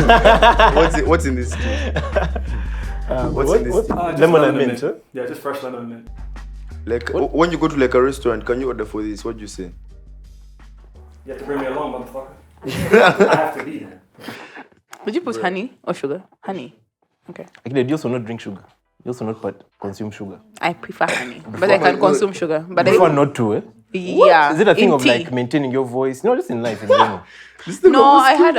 What's in this tea? What's in this tea? Lemon and mint, huh? Yeah, just fresh lemon and mint. Like when you go to like a restaurant, can you order for this? What do you say? You have to bring me along, motherfucker. I have to be there. Would you put honey or sugar? Honey. Okay. Actually, you also not drink sugar. You also not consume sugar. I prefer honey, but I can consume sugar. But Prefer not to, eh? Yeah. Is it a thing in of tea. like maintaining your voice? No, just in life in general. No, I heard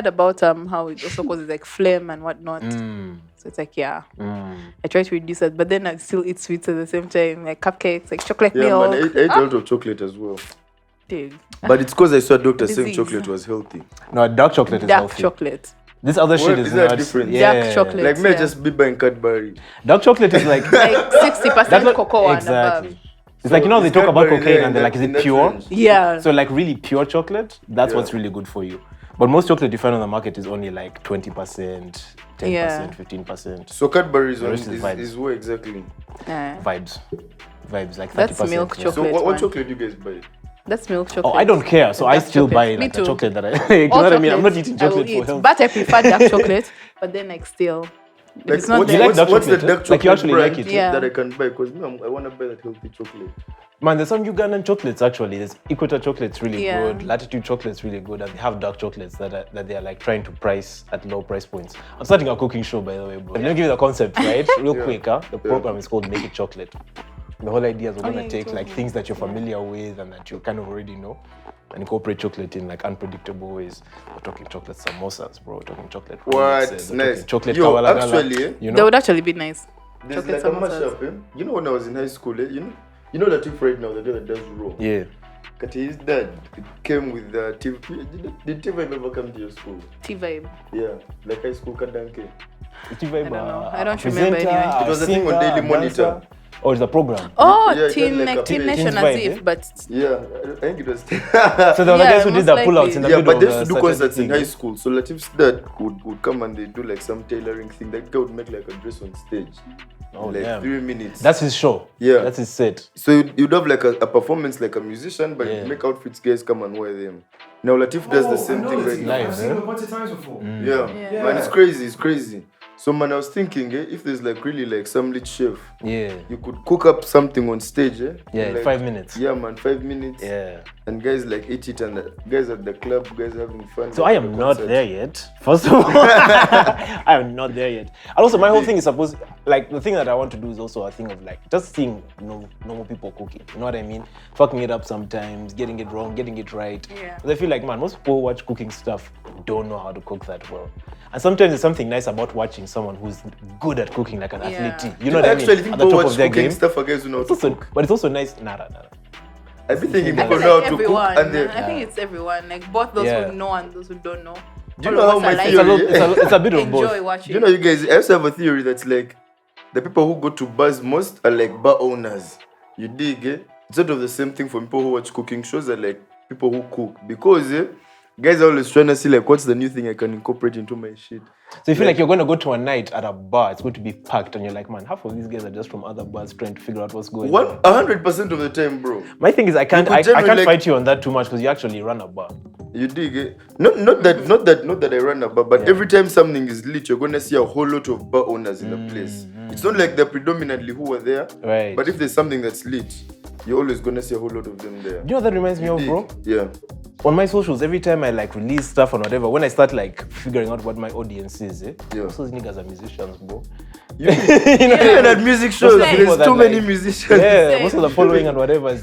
about how it also causes like phlegm and whatnot. So it's like I try to reduce it, but then I still eat sweets at the same time, like cupcakes, like chocolate milk. Man, I ate a lot of chocolate as well. Dude. But it's because I saw a doctor saying Disease. chocolate was healthy. No, dark chocolate is Dark healthy. chocolate. This other shit Is is that not different? Yeah. Dark chocolate. Like me, Yeah. just be buying Cadbury. Dark chocolate is like Like 60% cocoa and exactly. above. It's like, you know, they It's talk about Cadbury cocaine there and they're like, is in it that pure? range. Yeah. So like really pure chocolate, that's Yeah. what's really good for you. But most chocolate you find on the market is only like 20%, 10%, Yeah. 15%. So Cadbury is, The rest is vibes. is where exactly? Vibes, like 30%. That's milk yeah. chocolate. So what man. chocolate do you guys buy? That's milk chocolate. Oh, I don't care. So I Dark still chocolate. buy Me like too. the chocolate that I. You know All what I mean? I'm not chocolates eating I will chocolate for eat, health. but I prefer dark chocolate. But then like still, if Like, it's not what's, You there. like dark what's the chocolate, dark eh? chocolate Like you actually brand like it? Yeah. that I can buy? Because I want to buy that healthy chocolate. Man, there's some Ugandan chocolates actually. There's Equator chocolate's really Yeah. good. Latitude chocolate's really good, and they have dark chocolates that they are like trying to price at low price points. I'm starting a cooking show, by the way, bro. Let me give you the concept, right? Real quick, huh? The program is called Make It Chocolate. The whole idea is we're gonna you take told like me. things that you're familiar with and that you kind of already know, and incorporate chocolate in like unpredictable ways. We're talking chocolate samosas, bro. We're talking chocolate. What? remixes, we're Nice. talking Chocolate Yo, kawalagala, actually, eh, you They know. would actually be nice. There's Chocolate like a samosas. mashup, eh? You know when I was in high school, eh? You know that tip right now, the guy that does raw. Yeah. But his dad came with the TV. Did TV ever come to your school? T-Vibe. Yeah, like high school Kadanke. I don't know. I don't remember anyway. It was a thing on Daily Monitor. Oh, it's a program. Oh, Yeah, Teen like a Teen Teens Nation Vibe, as if, eh? but Yeah, I think it was. So there were the Yeah, guys who did the most pull-outs in the Yeah, middle but they of used the to do concerts Saturday in thing. high school. So Latif's dad would come and they do like some tailoring thing. That guy would make like a dress on stage. Oh, like damn. 3 minutes. That's his show. Yeah. That's his set. So you'd have like a performance like a musician, but Yeah. you'd make outfits guys come and wear them. Now Latif does the same thing right now. Live, I've seen eh? it a bunch of times before. Yeah. Yeah. Man, it's crazy. So man, I was thinking, if there's like really like some lit chef, Yeah. you could cook up something on stage, Yeah, in, in like, 5 minutes. Yeah, man, 5 minutes. Yeah. And guys like eat it, and the guys at the club, guys having fun. So like, I at am the not concert. there yet. First of all, I am not there yet. And also, my whole thing is supposed, like, the thing that I want to do is also a thing of like just seeing normal people cooking. You know what I mean? Fucking it up sometimes, getting it wrong, getting it right. Yeah. Because I feel like, man, most people who watch cooking stuff don't know how to cook that well. And sometimes there's something nice about watching someone who's good at cooking, like an Yeah. athlete. You know what I I mean? actually think At the people top watch of their cooking game. stuff for guys who know how It's to also, cook. but it's also nice. Nah. I've been thinking I people feel know like how to everyone. cook, and they. I think it's everyone. Like both those Yeah. who know and those who don't know. Do you All know of how us my are like- theory? It's a bit of Enjoy both. watching. Do you know, you guys? I also have a theory that's like the people who go to bars most are like bar owners. You dig? It's sort of the same thing for people who watch cooking shows are like people who cook because guys are always trying to see like what's the new thing I can incorporate into my shit. So you feel like you're going to go to a night at a bar, it's going to be packed, and you're like, man, half of these guys are just from other bars trying to figure out what's going on. 100% of the time, bro. My thing is, I can't could generally, like- fight you on that too much because you actually run a bar. You dig? Not that I run a bar, but every time something is lit, you're gonna see a whole lot of bar owners in the place. It's not like they're predominantly who are there, Right. but if there's something that's lit, you're always gonna see a whole lot of them there. You know what that reminds me of, bro? Yeah. On my socials, every time I like release stuff and whatever, when I start like figuring out what my audience is, Yeah. most of these niggas are musicians, bro. You know, at music shows, Most of the people there's that, too many like- musicians. Yeah, most of the following and whatever.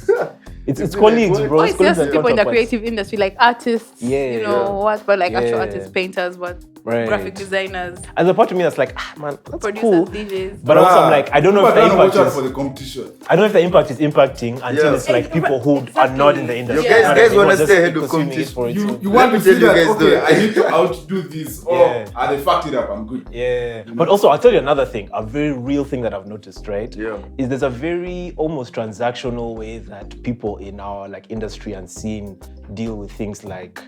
It's colleagues, bro. Oh, It's it's colleagues just and people in the counterparts. creative industry, like artists, Yeah, you know, yeah. what, but like actual Yeah. artists, painters, what, Right. graphic designers, And the part of me that's like, man, that's producers, cool. DJs. But also I'm like, I don't know if the Watch impact out is, for the competition. I don't know if the impact is impacting until Yeah. it's like people who are not in the industry. Guys- You know what guys I mean? wanna Or just stay ahead of consuming it competition. for its own. You want me to see tell you that, guys okay, though. I need to outdo this, or Yeah. they fucked it up, I'm good. Yeah. But also, I'll tell you another thing, a very real thing that I've noticed, right? Yeah. Is there's a very almost transactional way that people in our like industry and scene deal with things like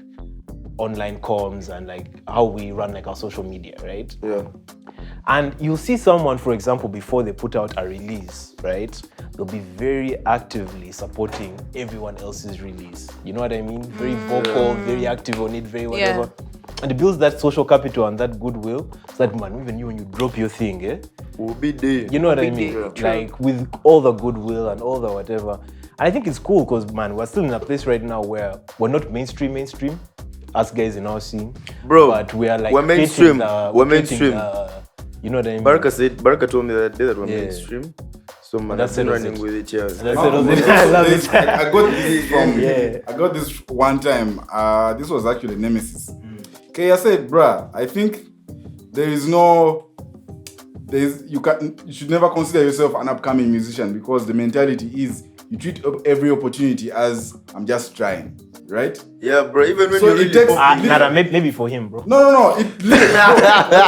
online comms and like how we run like our social media, right? Yeah. And you'll see someone, for example, before they put out a release, right? They'll be very actively supporting everyone else's release. You know what I mean? Very vocal, very active on it, very whatever. And it builds that social capital and that goodwill. So that, man, even you, when you drop your thing, We'll be there. you know what I Big mean? deal, true. Like, with all the goodwill and all the whatever. And I think it's cool because, man, we're still in a place right now where we're not mainstream, us guys in our scene. Bro, but we are like, we're mainstream. We're creating mainstream. you know what I mean? Baraka told me that day that we're Yeah. mainstream. So man, That I've been settles running it. with it, cheers. That No, settles it. this- I love this- it. I got this from. Yeah. I got this one time. This was actually Nemesis. Okay, I said, bruh, I think you should never consider yourself an upcoming musician because the mentality is you treat every opportunity as I'm just trying, right? Yeah, bro. Even when So you it really takes- pop- Nah, maybe for him, bro. No. It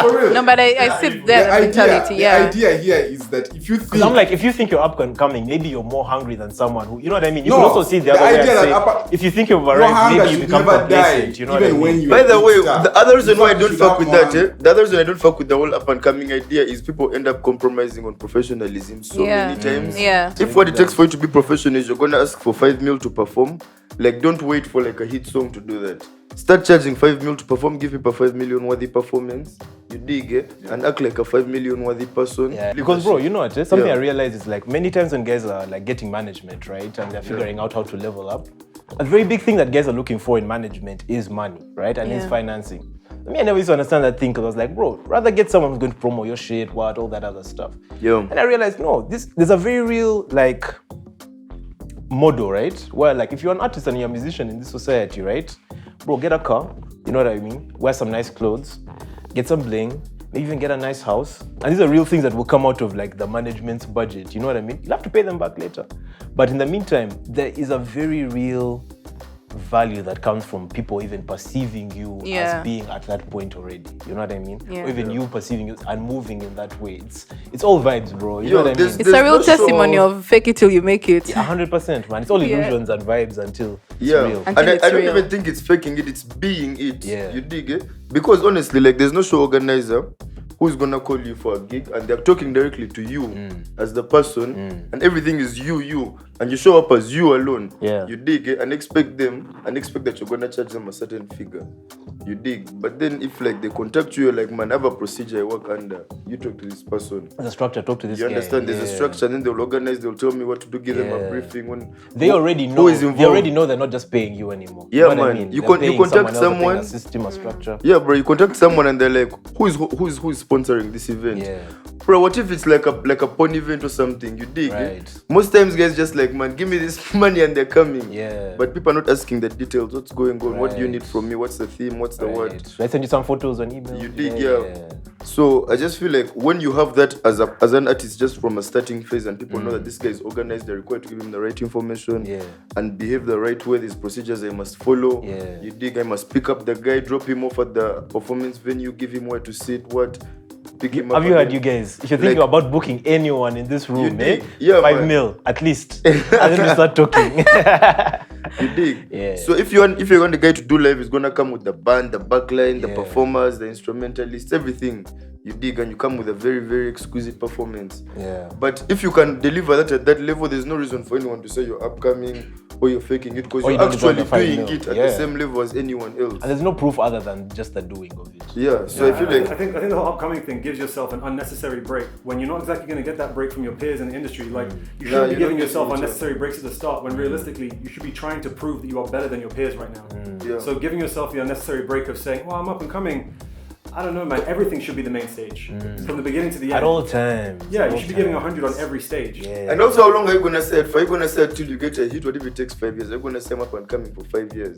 for real. No, but I sit there mentality. The Yeah. idea here is that if you think Because I'm like, if you think you're up and coming, maybe you're more hungry than someone who, you know what I mean? You No, can also see the the other way idea and that say, upper- if you think you've your arrived, hunger maybe you should become never die, complacent. You know what I even mean? when you. By the way, start. the other reason why I In fact, don't you fuck should with have that, one. the other reason I don't fuck with the whole up and coming idea is people end up compromising on professionalism so Yeah. many times. Yeah. If what it takes for you to be professional is you're gonna ask for 5 mil to perform, like don't wait for like a hit song to do that. Start charging 5 mil to perform, give people 5 million worthy performance. You dig it? And act like a 5 million worthy person. Yeah, Leave because that bro, shit. you know what? Something Yeah. I realized is like many times when guys are like getting management, right, and they're figuring out how to level up, a very big thing that guys are looking for in management is money, right, and is Yeah. financing. I mean, I never used to understand that thing because I was like, bro, rather get someone who's going to promote your shit, all that other stuff. Yeah. And I realized, no, there's a very real like model, right? Where like if you're an artist and you're a musician in this society, right, bro, get a car, you know what I mean? Wear some nice clothes, get some bling, maybe even get a nice house. And these are real things that will come out of like the management's budget, you know what I mean? You'll have to pay them back later. But in the meantime, there is a very real value that comes from people even perceiving you Yeah. as being at that point already. You know what I mean? Yeah. Or even you perceiving you and moving in that way. It's all vibes, bro. You Yo, know what I there's- mean? It's a real no show testimony of fake it till you make it. 100%, man. It's all Yeah. illusions and vibes until it's Yeah, real. and Until it's I don't real. even think it's faking it, it's being it. Yeah. You dig it? Because honestly, like there's no show organizer who's gonna call you for a gig and they're talking directly to you as the person and everything is you and you show up as you alone. Yeah. You dig it and expect that you're gonna charge them a certain figure. You dig. But then if like they contact you, you're like, man, I have a procedure I work under. You talk to this person. There's a structure. Talk to this You guy. understand? There's a Yeah. structure, and then they'll organize. They'll tell me what to do. Give them Yeah. a briefing. When They already know. who is involved. They already know they're not just paying you anymore. Yeah, you know what I man. mean? You They're con- you paying contact else, they're paying someone- a system, a structure. Yeah, bro. You contact someone and they're like, who's sponsoring this event? Yeah. Bro, what if it's like a porn event or something? You dig? Right. Most times guys just like, man, give me this money and they're coming. Yeah. But people are not asking the details. What's going on? What do you Right. need from me? What's the theme? What's the what? Right. Should I send you some photos on email? You dig, yeah. So I just feel like when you have that as an artist just from a starting phase and people know that this guy is organized, they're required to give him the right information Yeah. and behave the right way. There's procedures I must follow. Yeah. You dig, I must pick up the guy, drop him off at the performance venue, give him where to sit, pick him up. Have you and heard, then- you guys? If you're thinking Like- about booking anyone in this room, dig. Yeah, 5 man. mil at least. And then we start talking. You dig? Yeah. So if you want the guy to do live, it's gonna come with the band, the backline, the Yeah. performers, the instrumentalists, everything. You dig, and you come with a very, very exquisite performance. Yeah. But if you can deliver that at that level, there's no reason for anyone to say you're upcoming or you're faking it because Or you you're don't even actually have the 5 doing mil. it at Yeah. the same level as anyone else. And there's no proof other than just the doing of it. Yeah. So I feel I like think the whole upcoming thing gives yourself an unnecessary break when you're not exactly going to get that break from your peers in the industry. Like you Nah, shouldn't be you're giving not yourself giving unnecessary breaks at the start when realistically you should be trying to prove that you are better than your peers right now. Yeah. So giving yourself the unnecessary break of saying, "Well, I'm up and coming." I don't know, man. Everything should be the main stage from the beginning to the end. At all times. Yeah, At you all should be giving times. 100 on every stage. Yeah. and also how long are you gonna say it for? Are you gonna say it till you get a hit? What if it takes 5 years? Are you gonna say I'm up and coming for 5 years?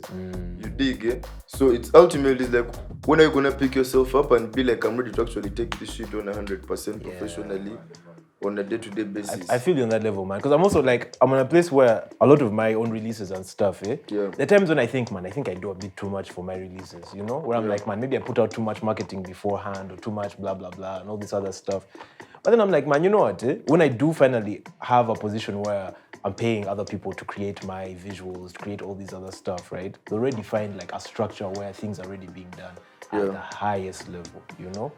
You dig, eh? So it's ultimately like when are you gonna pick yourself up and be like I'm ready to actually take this shit on 100% professionally on a day-to-day basis? I feel you on that level, man. Because I'm also like, I'm in a place where a lot of my own releases and stuff, Yeah. There are times when I think I do a bit too much for my releases, you know? Where I'm like, man, maybe I put out too much marketing beforehand or too much blah, blah, blah, and all this other stuff. But then I'm like, man, you know what? When I do finally have a position where I'm paying other people to create my visuals, to create all these other stuff, right? They already find like a structure where things are already being done at the highest level, you know?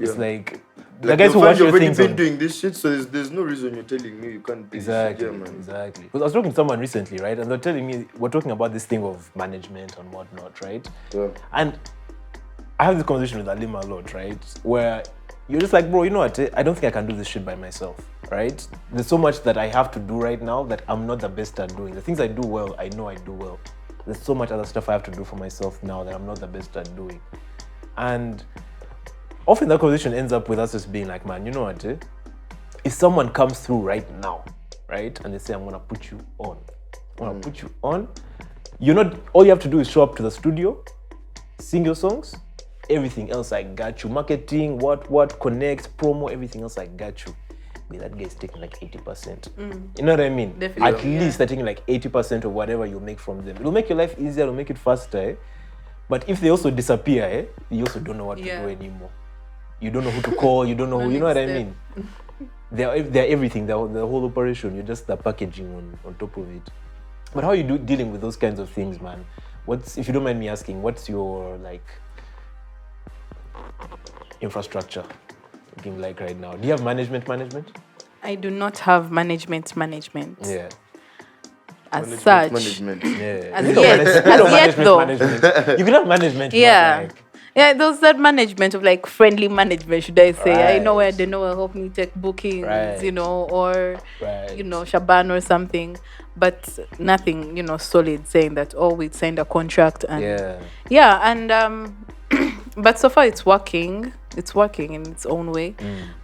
It's Yeah. like the Like guys who you've watch your already things been on... doing this shit, so there's no reason you're telling me you can't do Exactly, this shit. Yeah, man. exactly. Because I was talking to someone recently, right? And they're telling me, we're talking about this thing of management and whatnot, right? Yeah. And I have this conversation with Alim a lot, right? Where you're just like, bro, you know what? I don't think I can do this shit by myself, right? There's so much that I have to do right now that I'm not the best at doing. The things I do well, I know I do well. There's so much other stuff I have to do for myself now that I'm not the best at doing. And often that conversation ends up with us just being like, man, you know what? If someone comes through right now, right, and they say, I'm gonna put you on, you're not, all you have to do is show up to the studio, sing your songs, everything else I got you. Marketing, what, connect, promo, everything else I got you. But that guy's taking like 80%. You know what I mean? Definitely. At least they're taking like 80% of whatever you make from them. It'll make your life easier, it'll make it faster. But if they also disappear, you also don't know what to do anymore. You don't know who to call, you don't know who, you know what I mean? They're everything, the whole operation. You're just the packaging on top of it. But how are you dealing with those kinds of things, man? If you don't mind me asking, what's your like infrastructure looking like right now? Do you have management? I do not have management. Yeah. As such. Management. Yeah. As yet though. You can have management. Yeah. But like, Yeah, there's that management of like friendly management, should I say. Right. I know where they know will help me take bookings, Right. you know, or, Right. you know, Shaban or something. But nothing, you know, solid saying that, oh, we signed a contract. And yeah, and but so far it's working. It's working in its own way.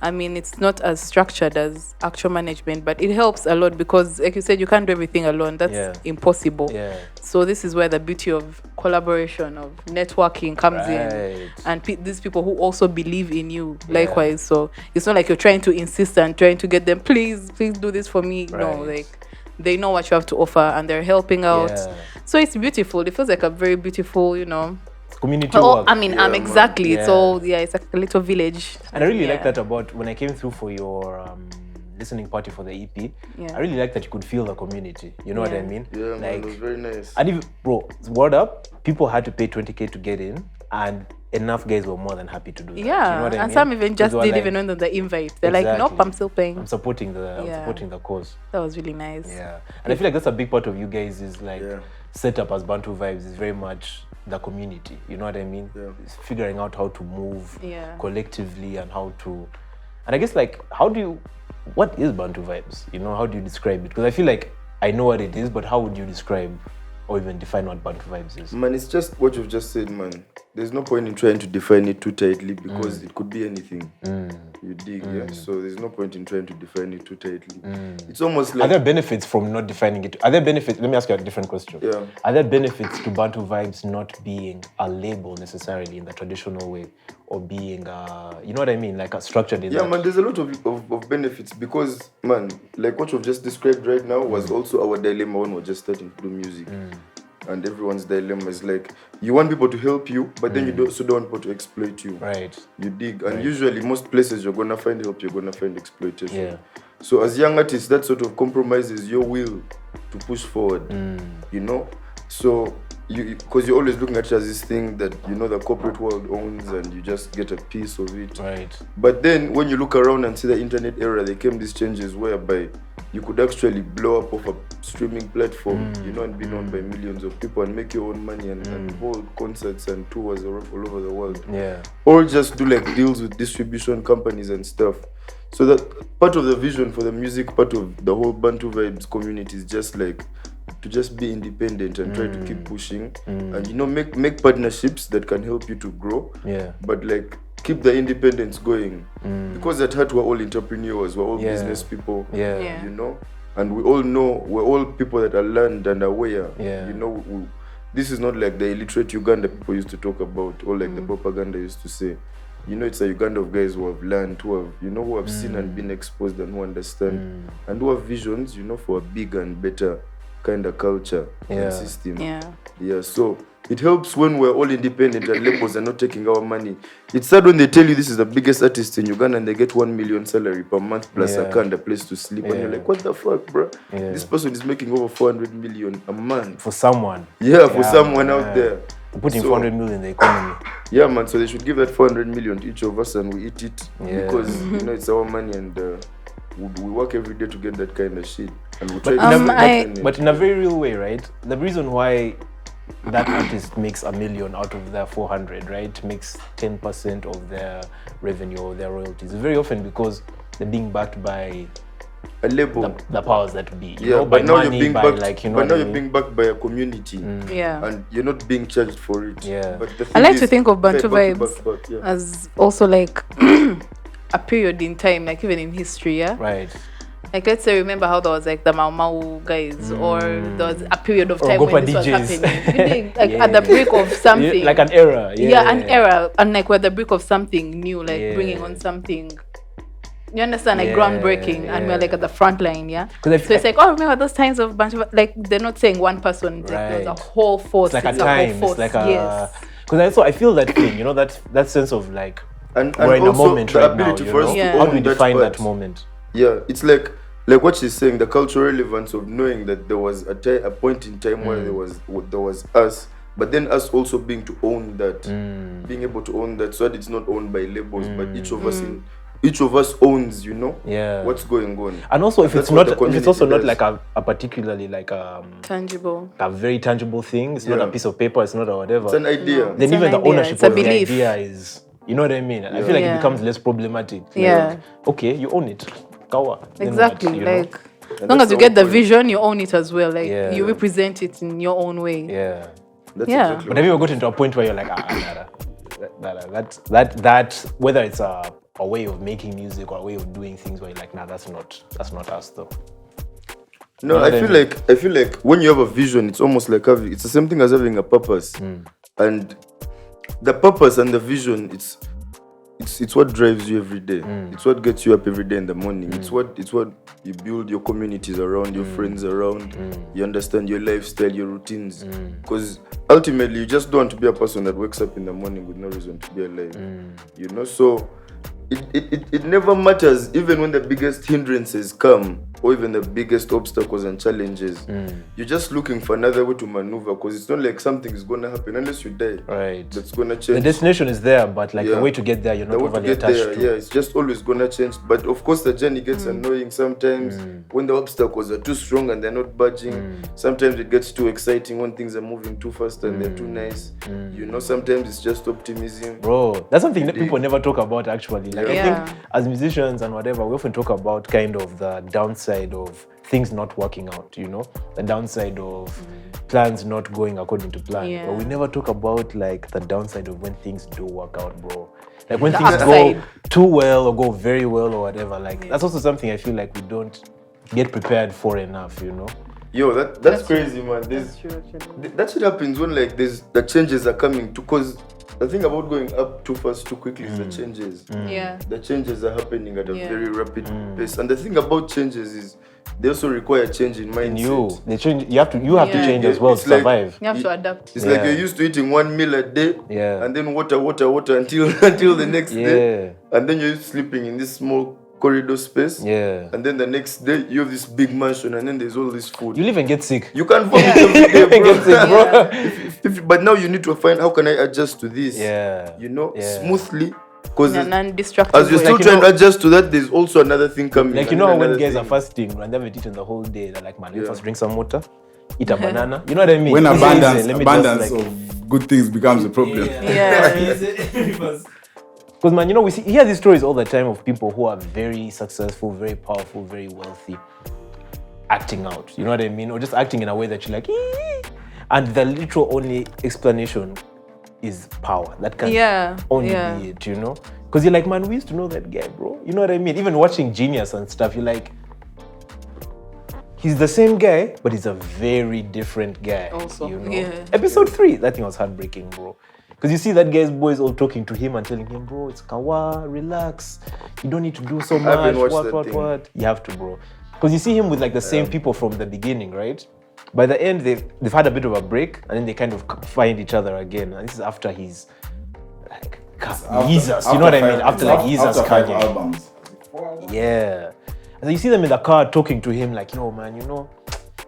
I mean, it's not as structured as actual management, but it helps a lot because, like you said, you can't do everything alone. That's impossible. Yeah. So this is where the beauty of collaboration, of networking comes in. Right. And these people who also believe in you, likewise. So it's not like you're trying to insist and trying to get them, please do this for me. Right. No, like they know what you have to offer and they're helping out. Yeah. So it's beautiful. It feels like a very beautiful, you know, community work. I mean, exactly. Yeah. It's all, it's like a little village. And I really like that about when I came through for your listening party for the EP. Yeah. I really like that you could feel the community. You know what I mean? Yeah, man, like, it was very nice. And if, bro, word up, people had to pay 20K to get in, and enough guys were more than happy to do that. Yeah, you know what I and mean? some even just They were didn't like, even know the invite. They're like, nope, Exactly. I'm still paying. I'm supporting the cause. That was really nice. Yeah. And I feel like that's a big part of you guys is like Yeah. set up as Bantu Vibes is very much the community. You know what I mean? Yeah. It's figuring out how to move collectively and how to, and I guess like what is Bantu Vibes? You know, how do you describe it? Because I feel like I know what it is, but how would you describe or even define what Bantu Vibes is? Man, it's just what you've just said, man. There's no point in trying to define it too tightly because it could be anything. You dig, yeah? So there's no point in trying to define it too tightly. It's almost like... Are there benefits from not defining it? Are there benefits? Let me ask you a different question. Yeah. Are there benefits to Bantu Vibes not being a label necessarily in the traditional way or being, you know what I mean? Like a structured in Yeah, that? man, there's a lot of benefits because, man, like what you've just described right now was also our dilemma when we're just starting to do music. And everyone's dilemma is like, you want people to help you, but then you also don't want people to exploit you. Right. You dig. And usually, most places you're going to find help, you're going to find exploitation. Yeah. So as young artists, that sort of compromises your will to push forward, you know? So, because you're always looking at it as this thing that, you know, the corporate world owns and you just get a piece of it. Right. But then when you look around and see the internet era, there came these changes whereby you could actually blow up off a streaming platform, you know, and be known by millions of people and make your own money and hold concerts and tours all over the world. Yeah. Or just do like deals with distribution companies and stuff. So that part of the vision for the music, part of the whole Bantu Vibes community is just like to just be independent and try to keep pushing and, you know, make partnerships that can help you to grow. Yeah. But like keep the independence going because at heart we're all entrepreneurs, we're all business people. Yeah. You know, and we all know we're all people that are learned and aware. Yeah. You know, this is not like the illiterate Uganda people used to talk about or like the propaganda used to say. You know, it's a Uganda of guys who have learned, who have seen and been exposed and who understand and who have visions, you know, for a big and better kind of culture and system. Yeah. So it helps when we're all independent and labels are not taking our money. It's sad when they tell you this is the biggest artist in Uganda and they get 1 million salary per month plus a car and a place to sleep. And you're like, what the fuck, bro? Yeah. This person is making over 400 million a month. For someone. Yeah, for someone out there. Putting 400 million in the economy. Yeah, man. So they should give that 400 million to each of us and we eat it because, you know, it's our money and we work every day to get that kind of shit. And we try But in a very real way, right? The reason why that artist makes $1 million out of their 400, right? Makes 10% of their revenue or their royalties. Very often because they're being backed by a label. The powers that be. You Yeah, know, by but now money, you're being by backed. like, you know But now what I you're mean? being backed by a community. Yeah. And you're not being charged for it. Yeah. But the I thing like is, to think of Bantu back, Vibes yeah. as also like a period in time, like even in history, yeah? Right. Like let's say remember how there was like the Mau Mau guys, or there was a period of Or time Gopa when this was DJs. happening. Like Yeah. at the brink of something. Like an era. Yeah, an era. And like we're at the brink of something new, like Yeah. bringing on something. You understand, like Yeah, groundbreaking, and we're like at the front line, yeah. 'Cause I So it's like, oh, remember those times of bunch of like they're not saying one person, like there's a Right. whole force. It's like it's a time. whole force. It's like a. yes. Because I feel that thing, you know, that sense of like And we're in a also moment the right now. ability You for us know? to Yeah. How do we own that define part. that moment? Yeah, it's like what she's saying, the cultural relevance of knowing that there was a point in time where there was us, but then us also being to own that, being able to own that, so that it's not owned by labels, but each of us owns, you know, Yeah. what's going on. And also, if That's it's what not, the if it's also community not does. like a particularly like Tangible. a very tangible thing, it's not Yeah. a piece of paper, it's not a whatever. It's an idea. Then It's even an the idea, ownership it's a of the belief. idea is, you know what I mean? I feel like Yeah. it becomes less problematic. Yeah. Like, okay, you own it. Kawa. Then Exactly. what, you know? Like as long as you that's get the the whole point. vision, you own it as well. Like Yeah. you represent it in your own way. Yeah. That's Yeah. exactly But have you ever gotten to a point where you're like, that whether it's a way of making music or a way of doing things where you're like, nah, that's not us though. No, You know I what I feel like when you have a vision, it's almost like it's the same thing as having a purpose. And the purpose and the vision, it's what drives you every day. It's what gets you up every day in the morning. It's what you build your communities around, your friends around. You understand your lifestyle, your routines. Because ultimately, you just don't want to be a person that wakes up in the morning with no reason to be alive. You know, so it never matters, even when the biggest hindrances come, or even the biggest obstacles and challenges. You're just looking for another way to maneuver, because it's not like something is going to happen unless you die. Right. That's going to The change. destination is there, but like Yeah. the way to get there, you're The not way to overly get attached there, to. yeah, it's just always going to change. But of course, the journey gets annoying sometimes when the obstacles are too strong and they're not budging. Sometimes it gets too exciting when things are moving too fast and they're too nice. You know, sometimes it's just optimism. Bro, that's something that people never talk about actually. Like Yeah. I think as musicians and whatever, we often talk about kind of the downside of things not working out, you know? The downside of plans not going according to plan. Yeah. But we never talk about like the downside of when things do work out, bro. Like when The things upside. go too well or go very well or whatever. Like that's also something I feel like we don't get prepared for enough, you know? Yo, that's crazy, man. That's true, actually. That shit happens when like the changes are coming too, because the thing about going up too fast too quickly is the changes. Yeah. The changes are happening at a Yeah. very rapid pace, and the thing about changes is they also require change in mindset. And they change. You have to Yeah. change as well It's to like- survive. You have to adapt. It's like Yeah. you're used to eating 1 meal a day, Yeah. and then water until the next day, Yeah. and then you're sleeping in this small corridor space, Yeah. and then the next day you have this big mansion, and then there's all this food. You live and get sick. You can't vomit every day, bro. Get sick, bro. But now you need to find how can I adjust to this, Yeah. you know, Yeah. smoothly, because In a non-destructive as you're way. still Like, you trying know- to adjust to that, there's also another thing coming. Like, you and know, then when another guys are thing. fasting and they haven't eaten the whole day, they're like, man, let me Yeah. first drink some water, eat a banana. You know what I mean? When Easy, abundance let me just, abundance like- of good things becomes a problem. Yeah. Because, man, you know, we hear these stories all the time of people who are very successful, very powerful, very wealthy, acting out. You know what I mean? Or just acting in a way that you're like, "Ee." And the literal only explanation is power. That can only be it, you know? Because you're like, man, we used to know that guy, bro. You know what I mean? Even watching Genius and stuff, you're like, he's the same guy, but he's a very different guy. Also, you know? yeah. Episode 3, that thing was heartbreaking, bro. Because you see that guy's boys all talking to him and telling him, bro, it's kawa, relax. You don't need to do so much. haven't watched that thing. What? You have to, bro. Because you see him with like the same people from the beginning, right? By the end, they've had a bit of a break and then they kind of find each other again. And this is after he's like, Jesus, you know what I mean? After like Jesus after 5 Kanye. albums. Yeah. And so you see them in the car talking to him like, yo, man, you know,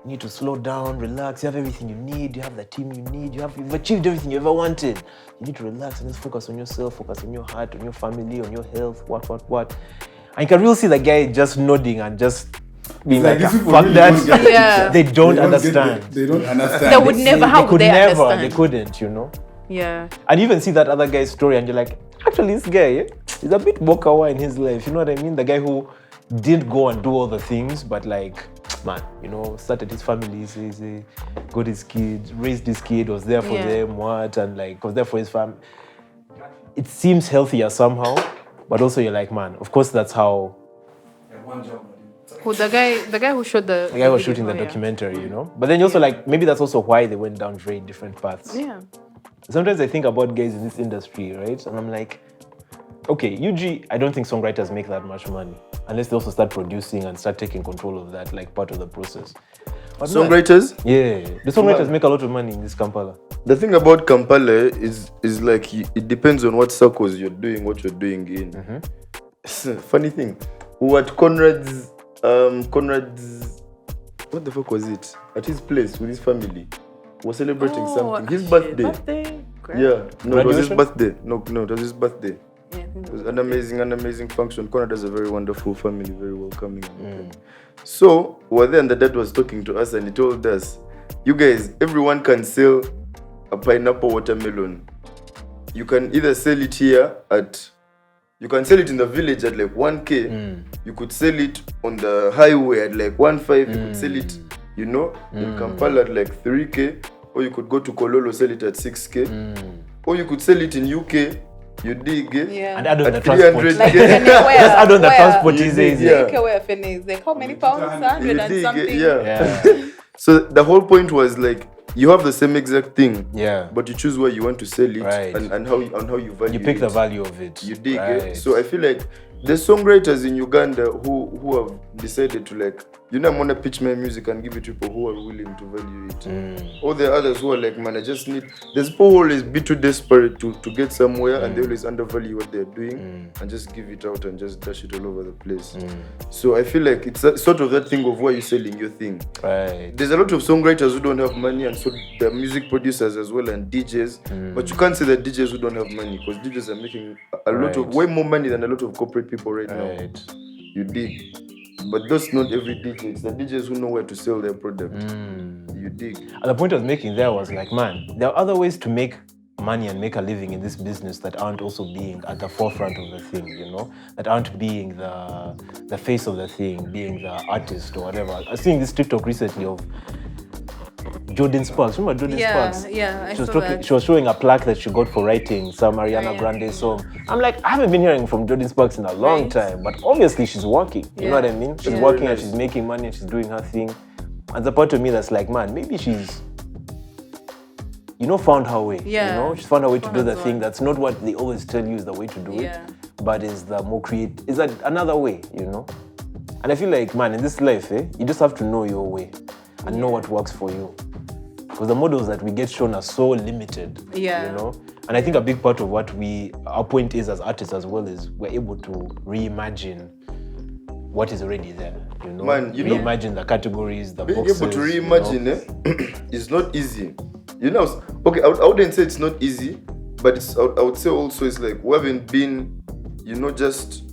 you need to slow down, relax. You have everything you need. You have the team you need. You've achieved everything you ever wanted. You need to relax and just focus on yourself, focus on your heart, on your family, on your health, what. And you can really see the guy just nodding and just being Like, like, these people fuck really that. don't get it. Yeah. They don't They understand. They don't understand. They would never. How They would they never. understand? They couldn't, you know. Yeah. And you even see that other guy's story, and you're like, actually, this guy, he's a bit bokawa in his life. You know what I mean? The guy who didn't go and do all the things, but like, man, you know, started his family, he got his kid, raised his kid, was there for them, and like, was there for his family. It seems healthier somehow, but also you're like, man, of course that's how. One job. Who the guy who showed the The guy was shooting the documentary, you know. But then you also like, maybe that's also why they went down very different paths. Yeah. Sometimes I think about guys in this industry, right? And I'm like, okay, UG, I don't think songwriters make that much money unless they also start producing and start taking control of that, like part of the process. But Songwriters? yeah, the songwriters make a lot of money in this Kampala. The thing about Kampala is like it depends on what circles you're doing, what you're doing in. It's a funny thing. We were at Conrad's, what the fuck was it? At his place with his family. We're celebrating something. His birthday. Yeah, no, it was his Graduation? birthday. No, it was his birthday. Yeah, I think It was an amazing function. Conrad has a very wonderful family, very welcoming. So we're there, and the dad was talking to us, and he told us, "You guys, everyone can sell a pineapple watermelon. You can either sell it here you can sell it in the village at like 1K. You could sell it on the highway at like 1.5. You could sell it, you know, in Kampala at like 3K, or you could go to Kololo, sell it at 6K, or you could sell it in UK. You dig it? Yeah. And add on the At transport. 300K. Like Just add on the transport is Yeah. where Fellaz, like how many pounds? 100 You and dig something. it? Yeah. Yeah. So the whole point was like you have the same exact thing, Yeah. but you choose where you want to sell it Right. and how you value You pick it. the value of it. You dig right. it? So I feel like there's songwriters in Uganda who have decided to like, you know, I'm gonna pitch my music and give it to people who are willing to value it. Or there are others who are like, man, I just need. There's people who always be too desperate to get somewhere and they always undervalue what they're doing and just give it out and just dash it all over the place. So I feel like it's sort of that thing of why you're selling your thing. Right. There's a lot of songwriters who don't have money, and so they're music producers as well and DJs. But you can't say that DJs who don't have money, because DJs are making a lot of Right. way more money than a lot of corporate people right now. Right. You dig. But that's not every DJ. It's the DJs who know where to sell their product. You dig. And the point I was making there was like, man, there are other ways to make money and make a living in this business that aren't also being at the forefront of the thing, you know, that aren't being the face of the thing, being the artist or whatever. I was seeing this TikTok recently of Jordan Sparks. Remember Jordan Sparks? Yeah, I She was saw talking. that. She was showing a plaque that she got for writing some Ariana Grande song. I'm like, I haven't been hearing from Jordan Sparks in a long Right. time, but obviously she's working. You know what I mean? She's Yeah. working and she's making money and she's doing her thing. And the part of me that's like, man, maybe she's, you know, found her way. Yeah. You know, she's found her way to Found do her the zone. thing. That's not what they always tell you is the way to do Yeah. it, but is the more creative. Is that another way? You know. And I feel like, man, in this life, you just have to know your way and know what works for you. Because the models that we get shown are so limited. Yeah. You know? And I think a big part of what our point is as artists as well is we're able to reimagine what is already there. You know? Man, you know- reimagine the categories, the Being boxes. able to you know? reimagine is not easy. You know, okay, I wouldn't say it's not easy, but I would say also it's like we haven't been, you know, just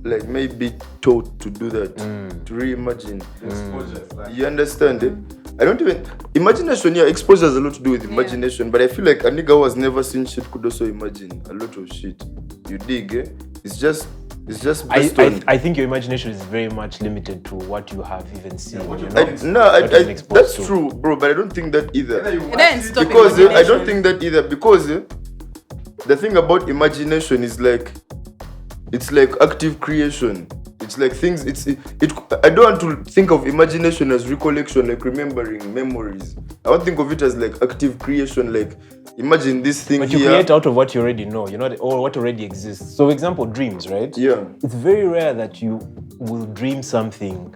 like maybe taught to do that, to reimagine. You understand it? I don't even imagination. Yeah, exposure has a lot to do with imagination, but I feel like a nigga who has never seen shit could also imagine a lot of shit. You dig? It's just based on. I think your imagination is very much limited to what you have even seen. You know? That's What you're exposed to. true, bro. But I don't think that either. It doesn't stop Because I imagination. don't think that either. Because the thing about imagination is like it's like active creation. It's like things. I don't want to think of imagination as recollection, like remembering memories. I want to think of it as like active creation. Like imagine this thing But you here. create out of what you already know, you know, or what already exists. So, for example, dreams, right? Yeah. It's very rare that you will dream something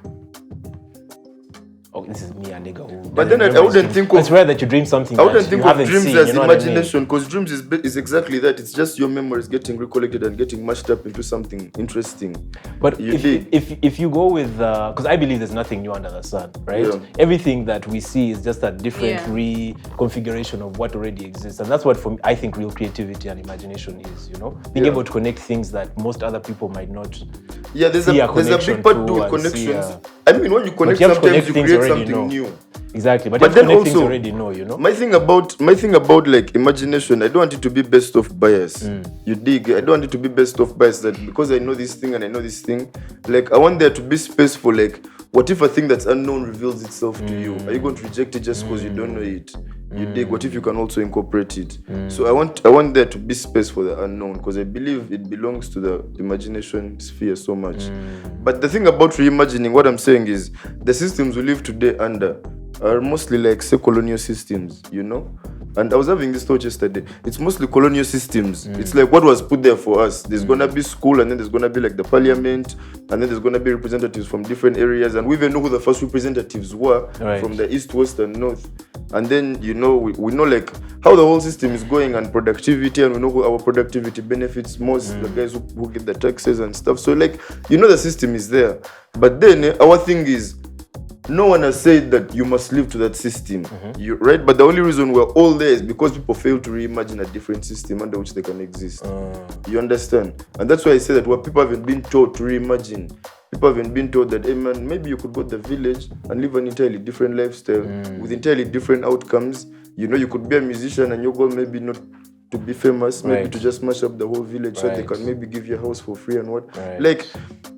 oh, this is me, a nigga. Who But doesn't then I remember his wouldn't dreams. think of- It's rare that you dream something. I wouldn't that think you of haven't dreams seen, as you know what I mean? imagination, because dreams is exactly that. It's just your memories getting recollected and getting mashed up into something interesting. But You dig? if you go with, because I believe there's nothing new under the sun, right? Yeah. Everything that we see is just a different Yeah. reconfiguration of what already exists, and that's what for me, I think real creativity and imagination is. You know, being Yeah. able to connect things that most other people might not. Yeah, there's See a a connection big part to to do with and see connections. a- I mean, when you connect, you have to sometimes connect you things create already, something you know. new. Exactly, but But you have to then connect things also, already know. You know. My thing about like imagination, I don't want it to be based off bias. You dig? I don't want it to be based off bias that because I know this thing and I know this thing. Like I want there to be space for like, what if a thing that's unknown reveals itself to you? Are you going to reject it just because you don't know it? You dig? What if you can also incorporate it? So I want there to be space for the unknown because I believe it belongs to the imagination sphere so much. But the thing about reimagining, what I'm saying is the systems we live today under are mostly like say colonial systems, you know. And I was having this thought yesterday. It's mostly colonial systems. It's like what was put there for us. There's gonna be school, and then there's gonna be like the parliament, and then there's gonna be representatives from different areas. And we even know who the first representatives were Right. from the east, west, and north. And then you know we know like how the whole system is going and productivity, and we know who our productivity benefits most. The guys who get the taxes and stuff. So like you know the system is there. But then our thing is, no one has said that you must live to that system, you right? But the only reason we're all there is because people fail to reimagine a different system under which they can exist. You understand? And that's why I say that what people haven't been taught to reimagine. People haven't been told that, hey man, maybe you could go to the village and live an entirely different lifestyle with entirely different outcomes. You know, you could be a musician and your goal maybe not to be famous, maybe Right. to just mash up the whole village so they Right. can maybe give you a house for free and what. Right. Like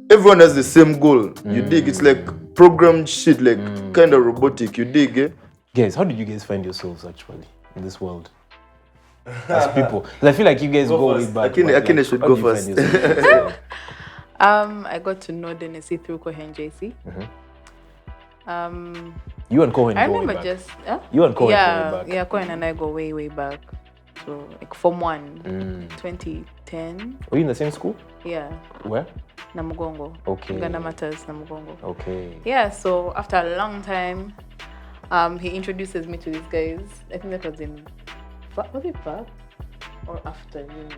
everyone has the same goal. You dig? It's like programmed shit, like kind of robotic. You dig? Eh? Guys, how did you guys find yourselves actually in this world? As people, 'cause I feel like you guys go way back. Akeine- but, Akeine should how go did you find first. yourselves in this world? I got to know Denesi through Cohen JC. You and Cohen I go way remember back. just You and Cohen go yeah, way back. yeah, Cohen and I go way back. So like Form 1, 2010. Were you in the same school? Yeah, Where? Namugongo. Okay. Uganda Matters, Namugongo. Okay. Yeah, so after a long time, he introduces me to these guys. I think that was in, was it back or after uni?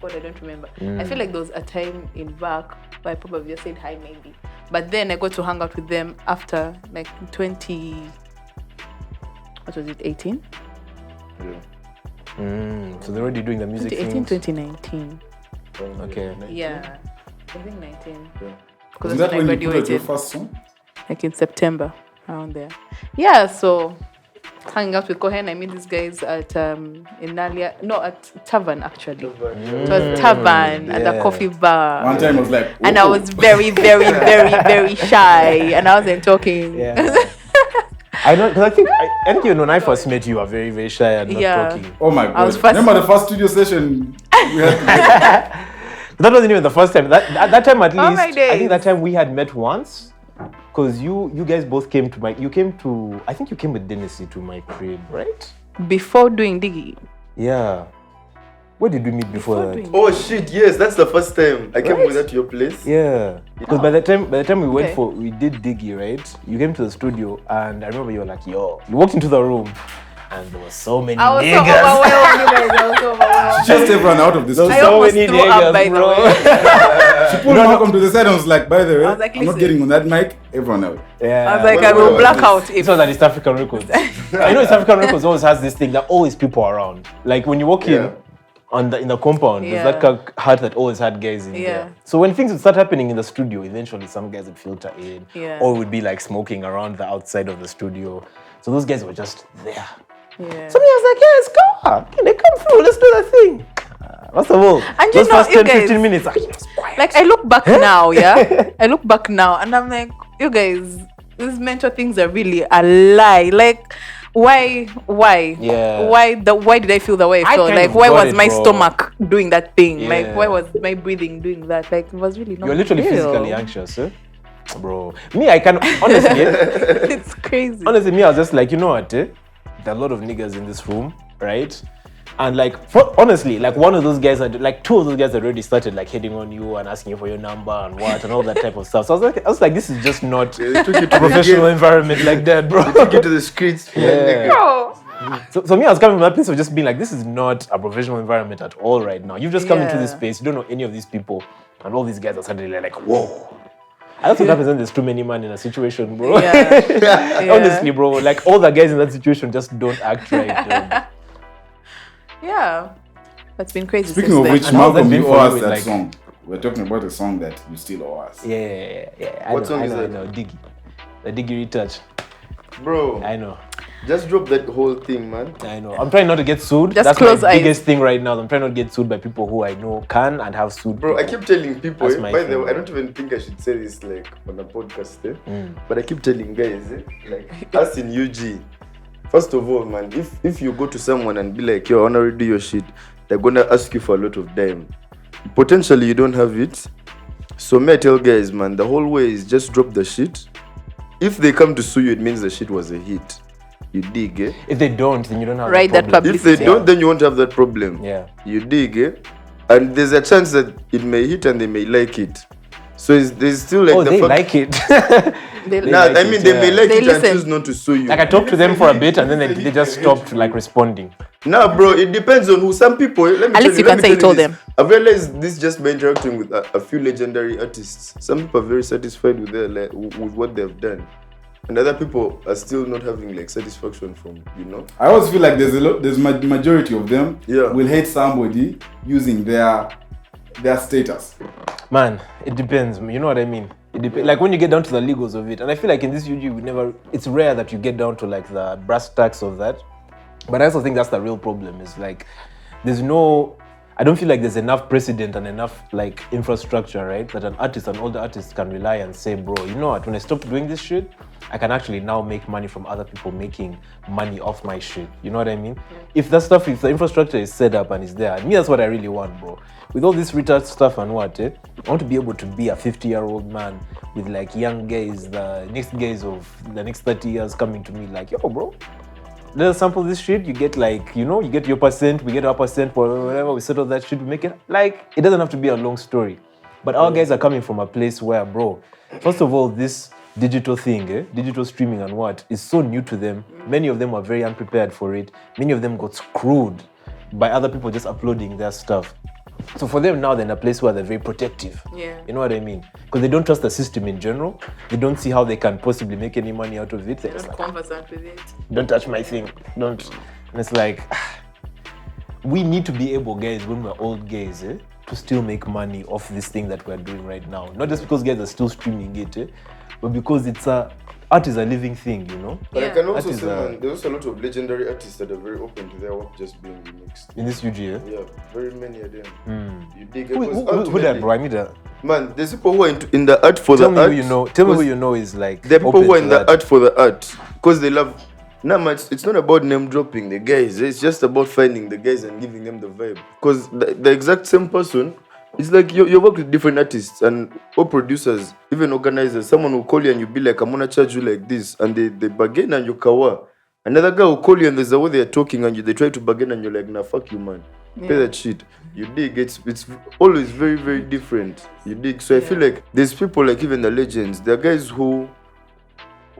God, I don't remember. I feel like there was a time in back where I probably just said hi maybe. But then I got to hang out with them after like 18? So they're already doing the music 2018, things. 2019. Okay. Yeah, I think 19. Because Is that's that when I when you put out your graduated, first song? like in September, around there. Yeah, so hanging out with Cohen, I met these guys at at Tavern actually. It was Tavern at the yeah. coffee bar. One time I was like, And I "Whoa." was very, very, very, very shy, and I wasn't talking. Yeah. I know, because I think even when I first met you, you were very, very shy and not Yeah. talking. Oh my I was god. first- Remember the first studio session we had? That wasn't even the first time. That time at Oh least, my I days. think that time we had met once. Because you guys both came to I think you came with Denesi to my crib, right? Before doing Diggy. Yeah. Where did we meet before that? doing- Oh shit! Yes, that's the first time I came Right? with that to your place. Yeah. Because by the time we went Okay. we did Diggy, right? You came to the studio and I remember you were like, yo, you walked into the room and there were so many I was so niggas. overwhelmed, you guys. I was so overwhelmed. Just everyone out of the There studio. were I so almost many threw up, niggas, by the bro. way. She pulled Malcolm to the side and was like, by the way, I was like, I'm not listen. getting on that mic. Everyone out. Yeah. I was like, Well, I will well, black this- out This if. was at East African Records. I know East African Records always has this thing that always people around. Like when you walk Yeah. in in the compound, Yeah. there's that hut that always had guys in Yeah. there. So when things would start happening in the studio, eventually some guys would filter in, Yeah. or would be like smoking around the outside of the studio. So those guys were just there. Yeah. So me, I was like, yeah, let's go. Can they come through? Let's do the thing. First of all, And you those know, first you 10, guys- 15 minutes, I was quiet. Like I look back now, yeah. I look back now, and I'm like, you guys, these mental things are really a lie. Like, why? Yeah. Why did I feel the way I I felt? kind Like, of why got was it, my bro. stomach doing that thing? Like, Yeah. why was my breathing doing that? Like, it was really not. You're literally real. physically anxious, eh? Bro. Me, I can honestly. It's crazy. Honestly, me, I was just like, you know what? There are a lot of niggas in this room, right? And like, honestly, like one of those guys, like two of those guys had already started like hitting on you and asking you for your number and what and all that type of stuff. So I was like, this is just not They took you a to professional environment like that, bro. Took you to the streets. Yeah. Bro. So me, I was coming from that place of just being like, this is not a professional environment at all right now. You've just come into this Yeah. space, you don't know any of these people, and all these guys are suddenly like, whoa. I don't think that happens when there's too many men in a situation, bro. Yeah. Honestly, bro, like all the guys in that situation just don't act right. Yeah. That's been crazy. Speaking since of then. which, And how's that Malcolm, been you for owe you us with, that like- song. We're talking about a song that you still owe us. Yeah. What song is I that? know, Diggy. The Diggy retouch. Bro, I know. just drop that whole thing, man. I know. I'm trying not to get sued. Just That's close my eyes. biggest thing right now. I'm trying not to get sued by people who I know can and have sued. Bro, I people. keep telling people, That's my by the thing, way, I bro. don't even think I should say this like on a podcast, but I keep telling guys, like us in UG, first of all, man, if you go to someone and be like, yo, I wanna redo your shit, they're gonna ask you for a lot of dime. Potentially you don't have it. So may I tell guys, man, the whole way is just drop the shit. If they come to sue you, it means the shit was a hit. You dig, eh? If they don't, then you don't have Write that problem. If they Publicity. don't, then you won't have that problem. Yeah. You dig, eh? And there's a chance that it may hit and they may like it. So there's still like Oh, the they fact. like it. They Nah, like I mean it, they may yeah. like They it listen. and choose not to sue you. Like I talked to them for a bit and then they just stopped like responding. Nah, bro, it depends on who. Some people. Let me At tell least you let can me say you tell told this. them. I've realized this just by interacting with a few legendary artists. Some people are very satisfied with with what they've done, and other people are still not having like satisfaction from I always feel like there's majority of them Yeah. will hate somebody using their status. Man, it depends. You know what I mean? It depends. Like when you get down to the legals of it, and I feel like in this UG, it's rare that you get down to like the brass tacks of that. But I also think that's the real problem. Is like I don't feel like there's enough precedent and enough like infrastructure, right? That an artist and all the artists can rely and say, bro, you know what? When I stop doing this shit, I can actually now make money from other people making money off my shit. You know what I mean? If the infrastructure is set up and is there, and me, that's what I really want, bro. With all this retard stuff and what, I want to be able to be a 50-year-old man with like young guys, the next guys of the next 30 years coming to me like, yo, bro, let's sample this shit. You get like, you get your percent, we get our percent, whatever, we settle that shit, we make it. Like, it doesn't have to be a long story. But our guys are coming from a place where, bro, first of all, this digital thing, digital streaming and what, is so new to them. Many of them were very unprepared for it. Many of them got screwed by other people just uploading their stuff. So for them now, they're in a place where they're very protective. Yeah. You know what I mean? Because they don't trust the system in general. They don't see how they can possibly make any money out of it. They're They're just not like, conversant with it. don't touch my thing. Don't. And it's like, we need to be able, guys, when we're old guys, to still make money off this thing that we're doing right now. Not just because guys are still streaming it, but because art is a living thing, But I Yeah. can also That is say, man, there's also a lot of legendary artists that are very open to their work just being remixed. In this UG, Yeah, very many of them. You dig it? Who 'Cause that, ultimately, bro? I need a... Man, there's people who are in the art for Tell the me art. who you know. Tell me who 'cause you know is like... There are people open who are to in the that. art for the art because they love. Nah, man, it's not about name dropping the guys. It's just about finding the guys and giving them the vibe. Because the exact same person, it's like you work with different artists and or producers, even organizers. Someone will call you and you be like, I'm gonna charge you like this, and they bargain and you kawa. Another guy will call you and there's a way they're talking and they try to bargain and you're like, nah, fuck you, man. Pay that shit. You dig? It's always very, very different. You dig? So I feel like there's people like even the legends. There are guys who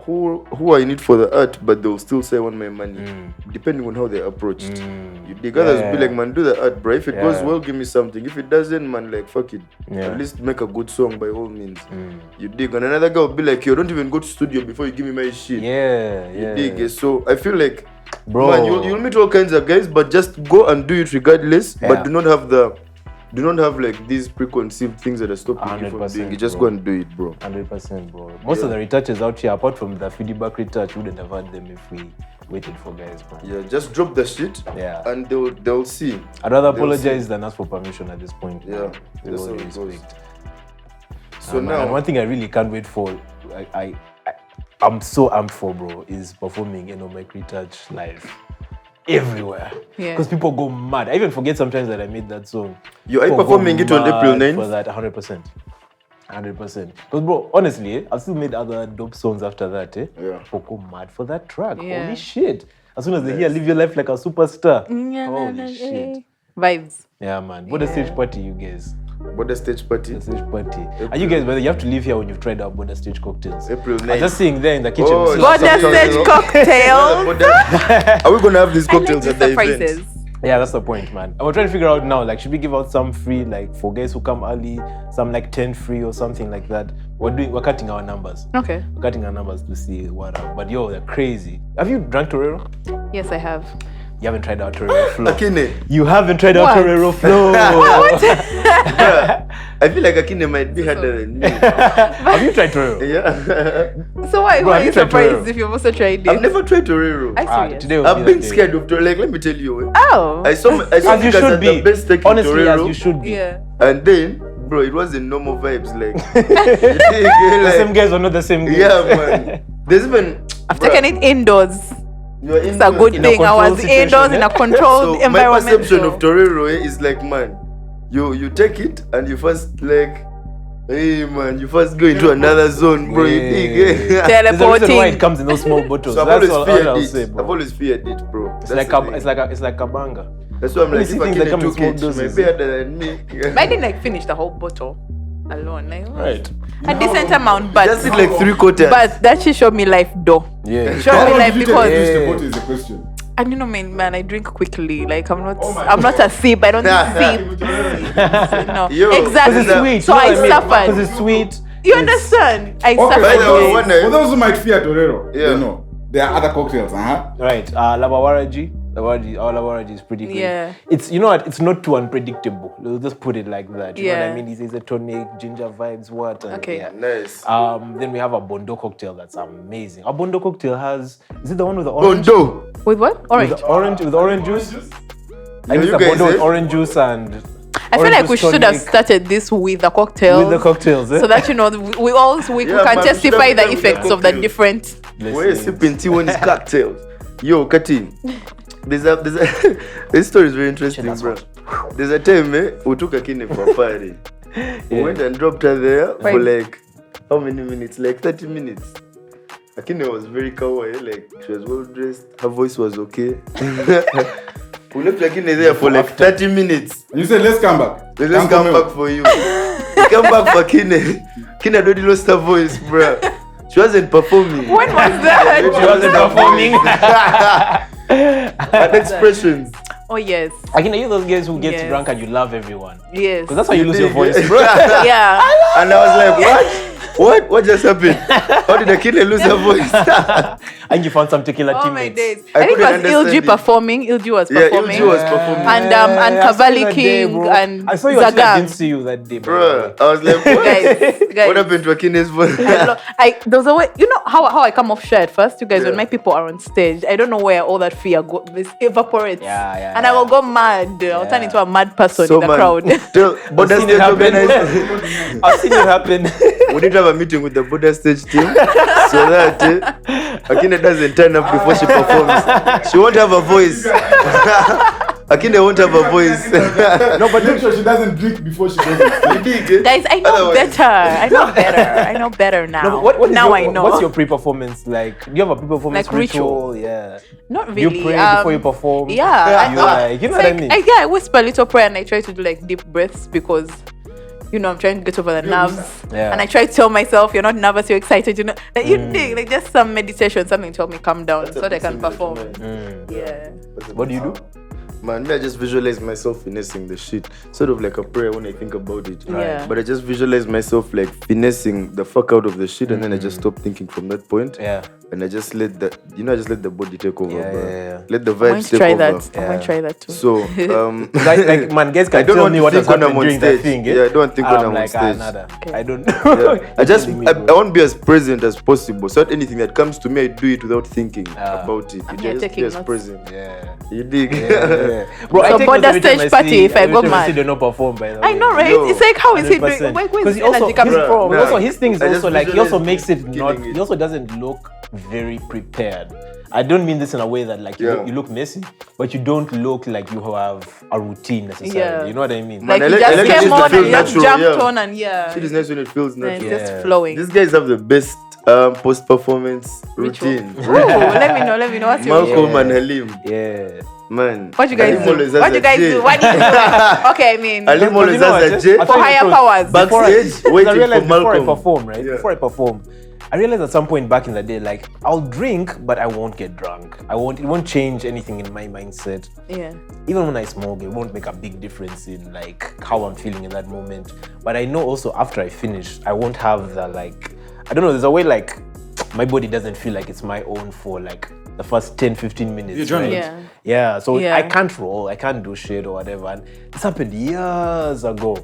are in it for the art, but they'll still say I want my money, depending on how they're approached. You dig? Others will be like, man, do the art, bro. If it goes well, give me something. If it doesn't, man, like fuck it. At least make a good song by all means. You dig? And another guy will be like, yo, don't even go to studio before you give me my shit. You dig? So I feel like, Bro. man, you'll meet all kinds of guys, but just go and do it regardless. But do not have like these preconceived things that are stopping you from doing it. Just bro. go and do it, bro. 100%, bro. Most of the retouches out here, apart from the feedback retouch, we wouldn't have had them if we waited for guys, bro. Yeah, just drop the shit. Yeah. And they'll see. I'd rather They'll apologize than ask for permission at this point. Yeah, man. With that's all how due it goes. respect. So And now, one thing I really can't wait for, I'm so amped for, bro, is performing Mic retouch live. Everywhere. Yeah. Because people go mad. I even forget sometimes that I made that song. are you People go performing it on April mad 9th? for that, 100%. 100%. Because bro, honestly, I've still made other dope songs after that. Yeah. People go mad for that track. Yeah. Holy shit! As soon as they hear "Live Your Life Like a Superstar," holy shit. Vibes. Yeah, man. What a stage party, you guys. Boda Stage Party. The stage party. And you guys, whether you have to leave here when you've tried our Boda Stage cocktails. April 9th. I'm just seeing there in the kitchen. Oh, we Boda still have some- Stage cocktails. Are we gonna have these I like cocktails the at the surprises. event? Yeah, that's the point, man. And we're trying to figure out now, like, should we give out some free, like, for guys who come early, some like 10 free or something like that? We're cutting our numbers. Okay. We're cutting our numbers to see what up. But yo, they're crazy. Have you drank Torero? Yes, I have. You haven't tried our Torero flow. Akeine. You haven't tried our What? Torero flow. I feel like Akeine might be harder than me. Have you tried Torero? Yeah. So why Bro, are have you you tried surprised Torero? if you've also tried I've it? never tried Torero. Serious? Today will I've be been the day. scared of Torero. Like, let me tell you. Oh. I saw As you you guys should at be. the best taking Honestly, Torero. as you should be. Yeah. And then, bro, it wasn't normal vibes. Like, The same guys are not the same guys. yeah, man. There's even. I've taken it indoors. You're It's a good In a thing. I controlled was situation, indoors in a controlled So my environment. perception of Torero is like, man, you take it and you first like, hey man, you first go into another zone, bro. You dig, eh? There's a reason why Teleporting. it comes in those small bottles. So I've That's always all feared I'll it. say, bro. I've always feared it, bro. It's That's like the a, thing. it's like a banga. That's why I'm like, Only if things that Akeine come in took small it, doses. maybe harder than me. But I didn't like finish the whole bottle alone. Like, Right. a decent amount, but Just did like 3/4. but that shit showed me life though. Yeah. Showed How me long life did you take to because finish the bottle is the question. and you know, man, I drink quickly. Like I'm not, Oh my I'm not God. a sip. I don't sip. No, Yo, exactly. this is Sweet. So I suffered. Because it's sweet. You understand? I Okay, By the way, suffered. one for night- those who might fear Torero, Yeah. they know. There are other cocktails, Right. Labawaraji. Our Labawaraji is pretty good. Yeah. It's, you know what, it's not too unpredictable. We'll just put it like that. You know what I Yeah. mean? It's a tonic, ginger vibes, what? And Okay. yeah. Nice. Then we have a Bondo cocktail that's amazing. Our Bondo cocktail has, is it the one with the orange? Bondo. With what? Orange. With orange juice? I think you it's a guys, Bondo with eh? orange juice and I feel orange like we juice should have tonic started this with the cocktails. with the cocktails. Eh? So that you know we Yeah, can man, we should testify have the done with effects the of the cocktails. different. We're sipping tea when it's cocktails. Yo, Kati. There's a this story is very interesting, that's bro. There's a time we took Akeine for a party. We went and dropped her there for Right. like how many minutes? Like 30 minutes. Akeine was very kawaii, like she was well dressed, her voice was okay. We left Akeine there for like 30 minutes. You said, let's come back. Let's come back for you. We come back for Akeine. Akeine had already lost her voice, bro. She wasn't performing. When was that? She wasn't performing. Her expressions. Oh yes, I can hear those guys who get Yes. drunk and you love everyone. yes. Because that's how you lose your voice, bro. Yeah. And I was like, what? What just happened? How did Akeine lose her voice? And you found some tequila Oh my teammates. days. I I think it couldn't was understand LG it. performing. LG was Yeah, performing. LG was performing. And I saw you Kabali that day, King bro. and I saw you actually, I didn't Zagang. see you that day, Bro, I was like, what? Guys, What happened to Akine's voice? There was a way, you know how I come off shy at first, you guys, Yeah. when my people are on stage, I don't know where all that fear this evaporates. Yeah, and I will go mad. I'll turn into a mad person So in the man, crowd. tell Boda seen it Stage happen. organized. I've seen it happen. We need to have a meeting with the Boda Stage team so that Akeine doesn't turn up before she performs. She won't have a voice. Akeine won't have a voice. No, but make sure she doesn't drink before she goes. You dig, eh? Guys, I know Otherwise- better. I know better now. No, but what is now your, I know. What's your pre-performance like? Do you have a pre-performance Like ritual? Yeah. Not You really. pray before you perform. Yeah. You like, you know It's what I mean? I whisper a little prayer and I try to do like deep breaths because I'm trying to get over the nerves. Yeah. And I try to tell myself, you're not nervous, you're excited, like you think, like just some meditation, something to help me calm down so that I can perform. Yeah. What do you do? Man, me, I just visualize myself finessing the shit. Sort of like a prayer when I think about it. Yeah. But I just visualize myself like finessing the fuck out of the shit and then I just stop thinking from that point. Yeah. And I just let the body take over, Yeah, bro. yeah, yeah. Let the I'm going vibes to take try over. that. I'm going to try that too. So, Guys, like, man, guys I can don't tell want me to what has think when happened I'm on during the stage. thing. Yeah, I don't think when I'm on like, stage. nada. Okay. I don't Yeah. know. I just Kidding me, I bro. want to be as present as possible. So that anything that comes to me, I do it without thinking Ah. about it. I'm You here just be taking as notes. present. Yeah. You dig? Yeah. Bro, So I take Boda notes every time Stage I Party see- if I every go time I see mad. they don't perform, by the way. I know, right? Yo, It's like, how is he 100%. doing? Where Because is he the energy coming Bruh, from? But also his thing is I just also like he also visualize makes it killing not. it. He also doesn't look very prepared. I don't mean this in a way that like Yeah. you look messy, but you don't look like you have a routine necessarily. Yeah. You know what I mean? Like Man, you I just like came it on to feel and you just natural, jumped yeah. on and yeah. Shit is nice when it feels And it's natural. just Yeah. flowing. These guys have the best post-performance routine. Ooh, let me know what's your Malcolm Yeah. and Halim. Yeah. Man. What you guys Halim do? always has What you a guys J. do? What do you do? Okay, I mean, Halim But always you know has what, a J. I'll for tell you the higher truth. powers. Backstage, I waiting realized for before I Malcolm. perform, right? Yeah. Before I perform, I realized at some point back in the day, like I'll drink, but I won't get drunk. It won't change anything in my mindset. yeah. Even when I smoke, it won't make a big difference in like how I'm feeling in that moment. But I know also after I finish, I won't have the like, I don't know, there's a way like my body doesn't feel like it's my own for like the first 10-15 minutes. The adrenaline. Right? Yeah. Yeah, so Yeah. I can't roll, I can't do shit or whatever. And this happened years ago.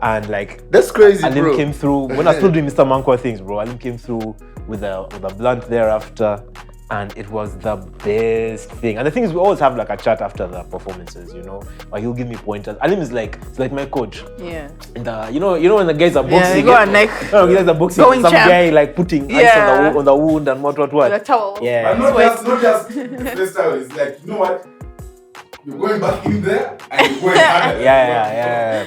And like That's crazy, Alim bro. came through when I was still doing Mr. Mankwa things, bro. Alim came through with a blunt thereafter, and it was the best thing. And the thing is, we always have like a chat after the performances, you know. Or he'll give me pointers. Alim is like, it's like my coach. Yeah. And you know when the guys are boxing. Yeah, you go and like No, guys are boxing. going Some champ. guy like putting ice Yeah. on the wound and what. With a towel. Yeah. But not just the freestyle. It's like, you know what? You're going back in there and you're going harder. Yeah.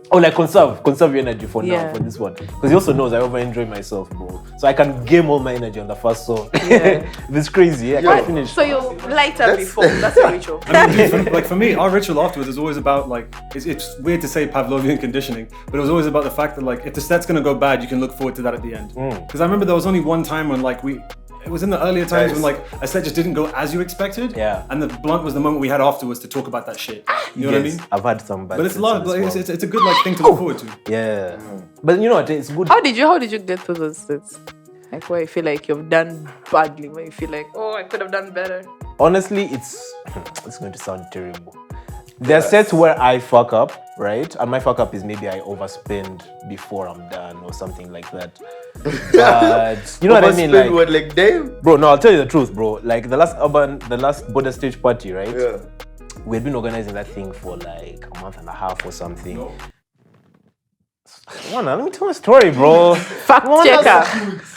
Oh, like conserve your energy for now, Yeah. for this one. Because he also knows I over enjoy myself, bro. So I can game all my energy on the first song. Yeah. If it's crazy, I Yeah. can't finish. So you light up before. That's a ritual. I mean, like for me, our ritual afterwards is always about like it's weird to say Pavlovian conditioning, but it was always about the fact that like if the set's gonna go bad, you can look forward to that at the end. Because I remember there was only one time when like it was in the earlier times when like a set just didn't go as you expected. Yeah. And the blunt was the moment we had afterwards to talk about that shit. You know what I Yes, mean? I've had some bad But it's sets love. as Like, well. it's a good like thing to look forward to. Yeah. But you know what? It's good. How did you get to those sets? Like where you feel like you've done badly, where you feel like, oh, I could have done better. Honestly, it's going to sound terrible. There are sets where I fuck up, right? And my fuck up is maybe I overspend before I'm done or something like that. But you know what I mean? Overspend what, like, damn? Bro, no, I'll tell you the truth, bro. Like the last Boda Stage Party, right? Yeah. We had been organizing that thing for like a month and a half or something. Wana, let me tell my story, bro. Fact checker.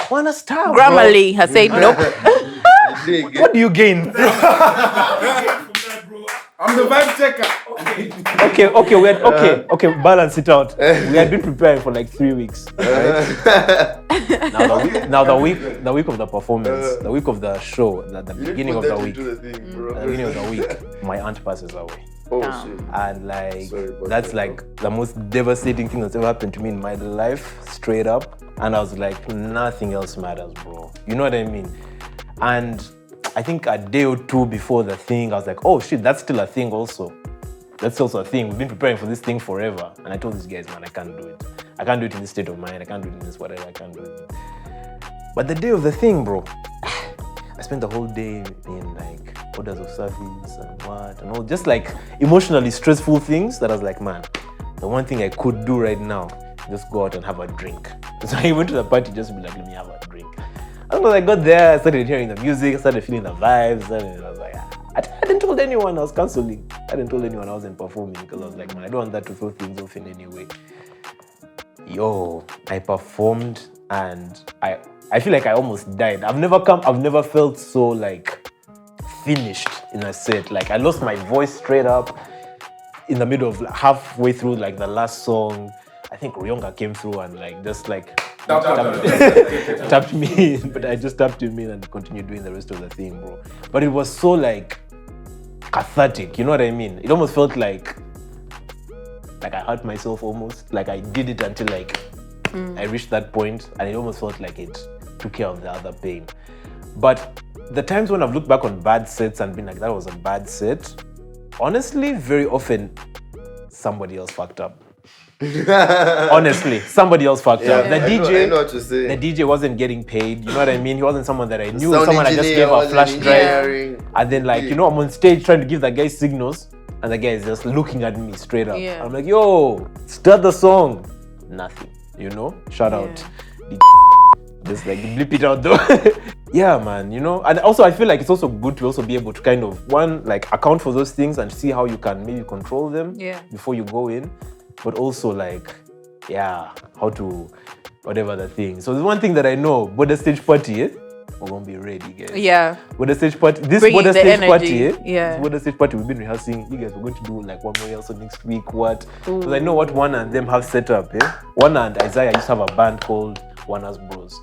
Wana, stop, Grammarly has said nope. You dig, bro. What do you gain? I'm the vibe checker. Okay, balance it out. We had been preparing for like 3 weeks. Right? now the week of the performance, the week of the show, the You beginning put of the that week, into the thing, bro. the beginning of the week, my aunt passes away. Oh, Damn. shit. And like Sorry about that's that, like the most devastating thing that's ever happened to me in my life, straight up. And I was like, nothing else matters, bro. You know what I mean? And I think a day or two before the thing, I was like, oh shit, that's still a thing also. That's also a thing. We've been preparing for this thing forever. And I told these guys, man, I can't do it. I can't do it in this state of mind. I can't do it in this whatever. I can't do it. But the day of the thing, bro, I spent the whole day in like orders of service and what and all, just like emotionally stressful things that I was like, man, the one thing I could do right now, just go out and have a drink. So I went to the party just to be like, let me have a drink. And when I got there, I started hearing the music, I started feeling the vibes, and I was like, I hadn't told anyone I was cancelling. I hadn't told anyone I wasn't performing because I was like, man, I don't want that to throw things off in any way. Yo, I performed and I feel like I almost died. I've never felt so like finished in a set. Like I lost my voice straight up in the middle of halfway through like the last song. I think Ryonga came through and like just like tapped me in, but I just tapped him in and continued doing the rest of the thing, bro. But it was so like cathartic, you know what I mean? It almost felt like I hurt myself almost. Like I did it until like I reached that point, and it almost felt like it took care of the other pain. But the times when I've looked back on bad sets and been like, that was a bad set, honestly, very often somebody else fucked up. Honestly, somebody else fucked up. The I know what you're saying. The DJ wasn't getting paid. You know what I mean? He wasn't someone that I knew. Sound Someone I just engineer gave a wasn't flash drive. engineering. And then like, you know, I'm on stage trying to give that guy signals, and the guy is just looking at me straight up. Yeah. I'm like, yo, start the song. Nothing, you know? Shout out. Just like blip it out though. Yeah, man, you know? And also I feel like it's also good to also be able to kind of, one, like account for those things and see how you can maybe control them before you go in. But also like, yeah, how to, whatever the thing. So there's one thing that I know, Boda Stage Party, we're gonna be ready, guys. Yeah. Boda Stage Party. This Bringing Boda the Stage Party, energy. Yeah. This Boda Stage Party, we've been rehearsing. You guys, we're going to do like one more also next week. What? Because I know what Wana and them have set up. Wana and Isaiah used to have a band called Wana's Bros.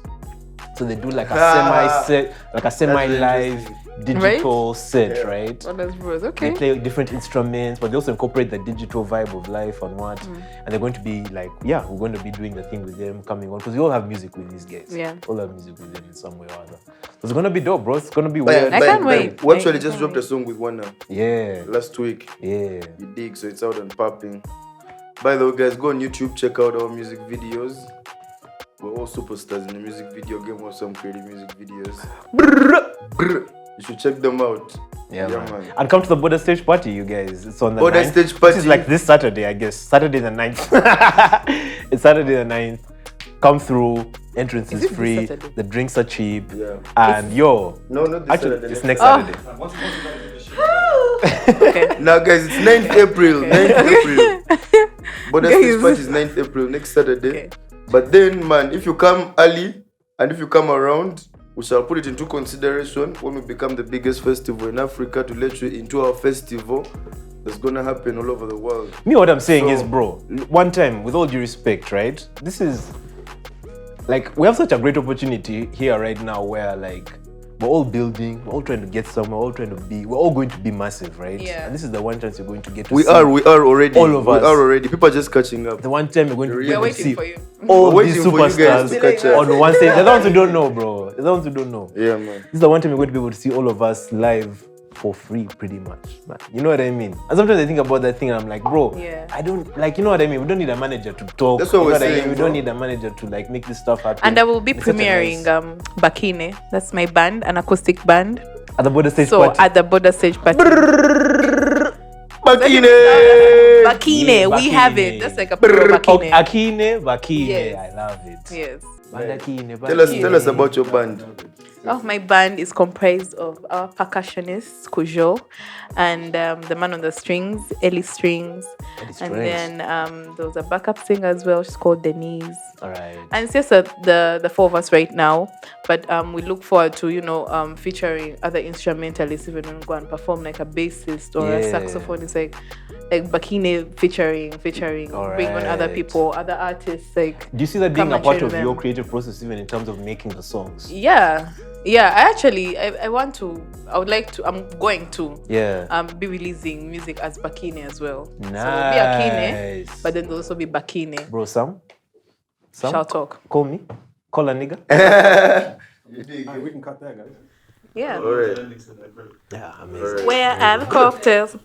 So they do like a semi-live digital set, right? Wana's Bros. Okay. They play different instruments, but they also incorporate the digital vibe of life and what. And they're going to be like, we're going to be doing the thing with them coming on because we all have music with these guys. Yeah. All have music with them in some way or other. So it's going to be dope, bro. It's going to be weird. I can't wait. We actually just dropped a song with Wana Yeah. last week. Yeah. You dig, so it's out and popping. By the way, guys, go on YouTube, check out our music videos. We're all superstars in the music video game or some creative music videos. Brr. You should check them out. Yeah, man. And come to the Boda Stage Party, you guys. It's on the Boda 9th. Stage Party. This is like this Saturday, I guess. Saturday the 9th. It's Saturday the 9th. Come through. Entrance is it this free. Saturday? The drinks are cheap. Yeah. And No, not this actually, Saturday. it's next Oh. Saturday. Okay. Now, guys, it's 9th April. 9th April. Boda Stage Party is 9th April, next Saturday. Okay. But then, man, if you come early and if you come around, we shall put it into consideration when we become the biggest festival in Africa to let you into our festival that's gonna happen all over the world. Me, what I'm saying So- is, bro, one time, with all due respect, right? This is like we have such a great opportunity here right now where like we're all building, we're all trying to get somewhere, we're all going to be massive, right? Yeah. And this is the one chance you're going to get to We see are already. all of us. We are already. People are just catching up. the one time you're going to be We're able to waiting see for you. all We're these waiting for you guys superstars to catch up. on one stage. They're the ones who don't know, bro. They're the ones who don't know. Yeah, man. This is the one time you're going to be able to see all of us live for free, pretty much. Man, you know what I mean? And sometimes I think about that thing and I'm like, bro, Yeah. I don't, like, you know what I mean? We don't need a manager to talk. That's what you know we're what I saying, mean? We bro. don't need a manager to, like, make this stuff happen. And I will be It's such a premiering nice- Akeine. That's my band, an acoustic band. at the Boda Stage So Party. at the Boda Stage Party. Akeine! Akeine, we have it. That's like a pro Oh, Akeine. Akeine. Yes. I love it. Yes. Band Akeine, Tell us about your band. Oh, my band is comprised of our percussionist, Kujo, and the man on the strings, Ellie Strings. And Strings. then there was a backup singer as well. She's called Denesi. All right. And it's just the four of us right now. But we look forward to, featuring other instrumentalists even when we go and perform like a bassist or a Yeah. saxophonist, like Akeine featuring, bring on other Alright. people, other artists, like. Do you see that being Come a and part train of them. your creative process, even in terms of making the songs? Yeah. I'm going to Yeah. be releasing music as Akeine as well. So it'll be Nice. Akeine, but then there'll also be Akeine. Bro, Sam? Shout talk. Call me. Call a nigga. We can cut there, guys. Yeah. Alright. Yeah, amazing. Where are the cocktails?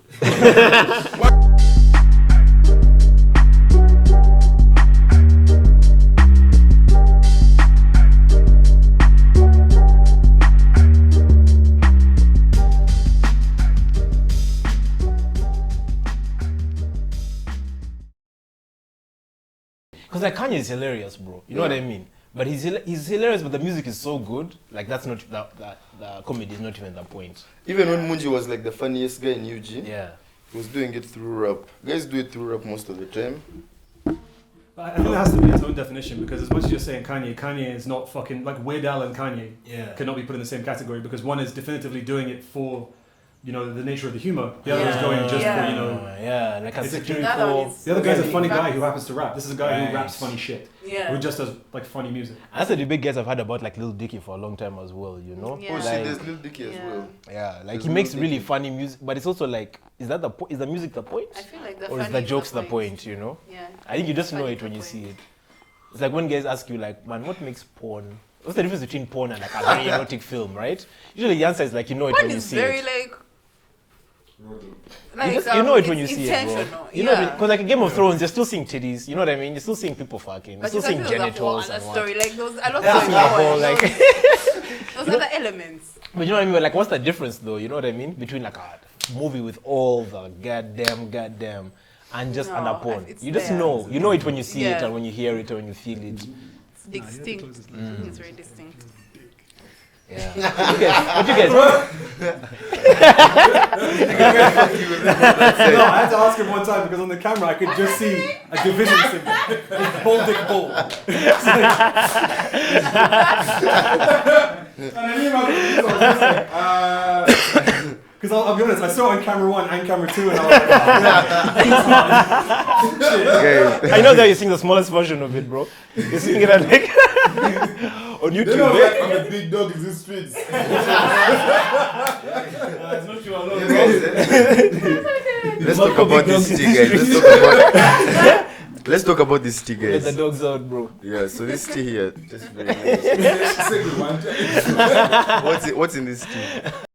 Because like Kanye is hilarious, bro. You know what I mean? But he's hilarious, but the music is so good. Like that's not the comedy is not even the point. Even when Munji was like the funniest guy in UG, Yeah. he was doing it through rap. Guys do it through rap most of the time. I think it has to be its own definition because as much as you're saying Kanye is not fucking like Weird Al and Kanye cannot be put in the same category because one is definitively doing it for, the nature of the humor. The other is going just for, yeah, like a It's a satirical. the other guy's a funny guy who happens to rap. This is a guy who raps funny shit. Yeah. Who just does like funny music. That's the debate guys have had about like Lil Dicky for a long time as well, you know? Yeah. Oh shit, Like, there's Lil Dicky as well. yeah, like There's he makes Lil really Dicky. funny music, but it's also like, is the music the point? I feel like the Or is the jokes the point, you know? Yeah. I think you just know Funny it when the you point. see it. It's like when guys ask you like, man, what makes porn? What's the difference between porn and like a very erotic film, right? Usually the answer is like, you know it One when you is see very it. you know it when you see it, bro. intentional. You know, because like in Game of Thrones, you're still seeing titties. You know what I mean? You're still seeing people fucking. You're But still you seeing can feel the whole genitals other and what. story. Like those, I love That's the the whole, like. those other elements. But you know what I mean? Like, what's the difference though? You know what I mean? Between like a movie with all the goddamn, and just an porn. it's You just there. know. You know it when you see it Yeah. and when you hear it and when you feel it. It's distinct. It's very distinct. Yeah. What you guys? No, I had to ask him one time because on the camera I could just see a division symbol. It's Bull Dick Bull. And I knew about because I'll be honest, I saw it on camera 1 and camera 2 and I was like, I know that you're seeing the smallest version of it, bro. You're seeing it at like on YouTube. You know, like, I'm a big dog in these streets. it's not you alone. Let's talk about this tea, guys. Let's talk about this tea, Let guys. the dogs out, bro. Yeah, so this tea here, just very nice. What's in this tea?